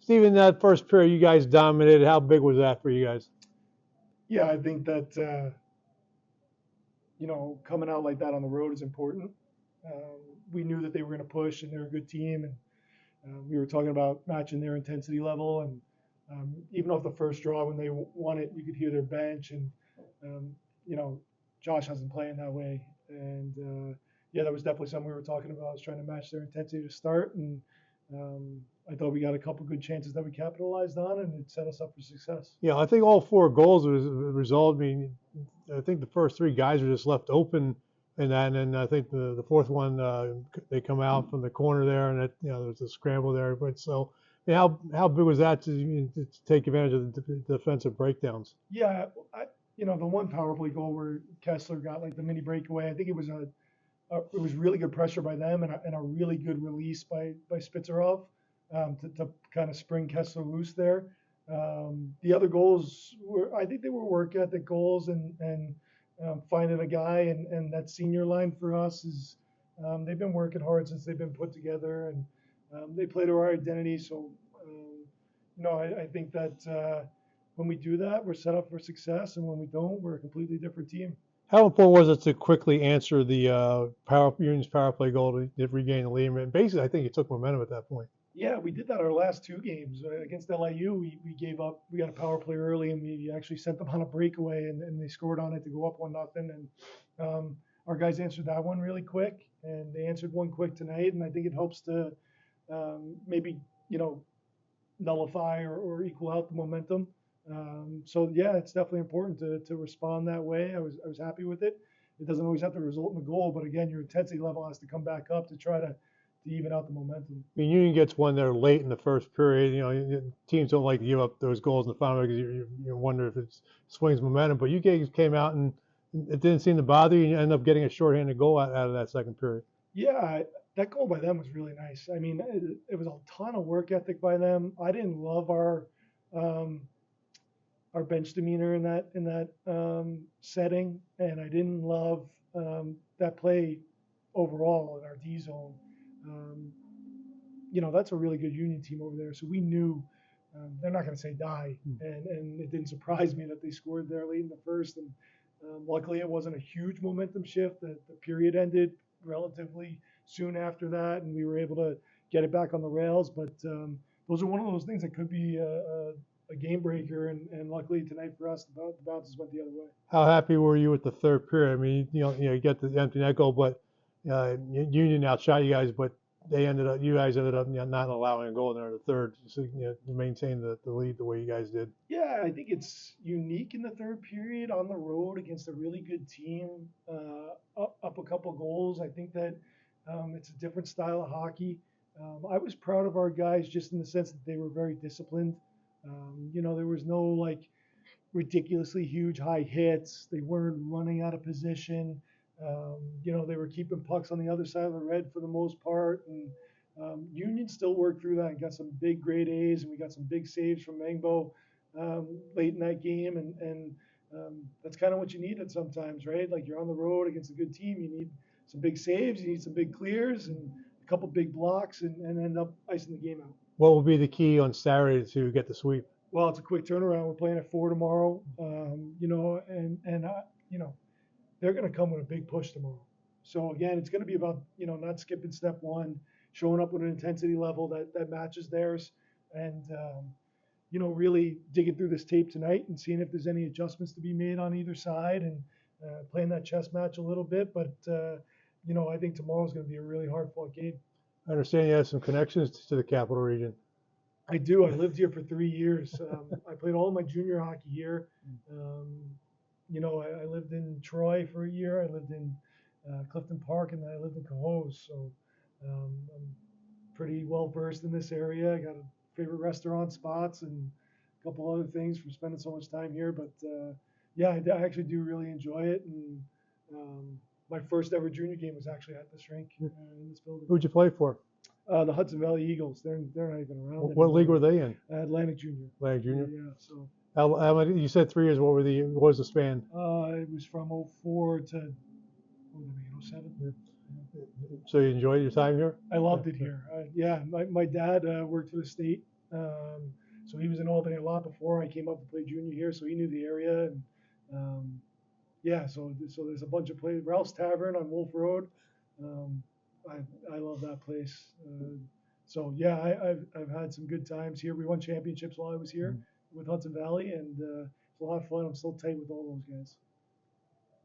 Stephen, that first period you guys dominated. How big was that for you guys? Yeah, I think that coming out like that on the road is important. We knew that they were going to push, and they're a good team, and we were talking about matching their intensity level. And even off the first draw, when they won it, you could hear their bench, and um, you know, Josh hasn't playing that way, and yeah, that was definitely something we were talking about. I was trying to match their intensity to start, and I thought we got a couple good chances that we capitalized on, and it set us up for success. Yeah, I think all four goals was a result. I mean, I think the first three guys were just left open in that, and then I think the fourth one they come out from the corner there, and there's a scramble there. But so, I mean, how big was that to take advantage of the defensive breakdowns? Yeah, the one power play goal where Kessler got like the mini breakaway, I think it was really good pressure by them and a really good release by Spitzerov to kind of spring Kessler loose there. The other goals were, I think they were work ethic goals and finding a guy and that senior line for us is they've been working hard since they've been put together and they play to our identity. So, I think that when we do that, we're set up for success, and when we don't, we're a completely different team. How important was it to quickly answer the Union's power play goal to regain the lead? And basically, I think it took momentum at that point. Yeah, we did that our last two games against LIU. We gave up. We got a power play early, and we actually sent them on a breakaway, and they scored on it to go up 1-0. And our guys answered that one really quick, and they answered one quick tonight. And I think it helps to maybe nullify or equal out the momentum. So yeah, it's definitely important to respond that way. I was happy with it. It doesn't always have to result in a goal, but again, your intensity level has to come back up to try to even out the momentum. I mean, Union gets one there late in the first period. Teams don't like to give up those goals in the final because you wonder if it swings momentum. But you guys came out and it didn't seem to bother you. You end up getting a shorthanded goal out of that second period. Yeah, that goal by them was really nice. I mean, it was a ton of work ethic by them. I didn't love um, our bench demeanor in that setting, and I didn't love that play overall in our D zone. Um, that's a really good Union team over there. So we knew they're not going to say die, and it didn't surprise me that they scored there late in the first. And luckily, it wasn't a huge momentum shift. The period ended relatively soon after that, and we were able to get it back on the rails. But those are one of those things that could be a game breaker, and luckily tonight for us, the bounces went the other way. How happy were you with the third period? I mean, you get the empty net goal, but Union outshot you guys, but you guys ended up not allowing a goal there in the third, so, to maintain the lead the way you guys did. Yeah, I think it's unique in the third period on the road against a really good team, up a couple goals. I think that it's a different style of hockey. I was proud of our guys just in the sense that they were very disciplined. There was no like ridiculously huge high hits. They weren't running out of position. They were keeping pucks on the other side of the red for the most part. And Union still worked through that and got some big grade A's, and we got some big saves from Mangbo late in that game. And that's kind of what you needed sometimes, right? Like you're on the road against a good team, you need some big saves, you need some big clears, and a couple big blocks, and end up icing the game out. What will be the key on Saturday to get the sweep? Well, it's a quick turnaround. We're playing at 4 tomorrow, and they're going to come with a big push tomorrow. So again, it's going to be about not skipping step one, showing up with an intensity level that matches theirs, and really digging through this tape tonight and seeing if there's any adjustments to be made on either side, and playing that chess match a little bit. But I think tomorrow's going to be a really hard fought game. I understand you have some connections to the Capital Region. I do. I lived here for 3 years. I played all my junior hockey here. I lived in Troy for a year. I lived in Clifton Park, and then I lived in Cohoes. So I'm pretty well versed in this area. I got a favorite restaurant spots and a couple other things from spending so much time here. But yeah, I actually do really enjoy it. And my first ever junior game was actually at this rink in this building. Who'd you play for? The Hudson Valley Eagles. They're not even around. What league were they in? Atlantic Junior. Atlantic Junior. Yeah. So. You said 3 years. What was the span? It was from 04 to 07. Yeah. So you enjoyed your time here? I loved it here. Yeah, my dad worked for the state So he was in Albany a lot before I came up to play junior here, so he knew the area. And yeah, so there's a bunch of places. Ralph's Tavern on Wolf Road. Um, I love that place. So yeah, I've had some good times here. We won championships while I was here with Hudson Valley, and it's a lot of fun. I'm still tight with all those guys.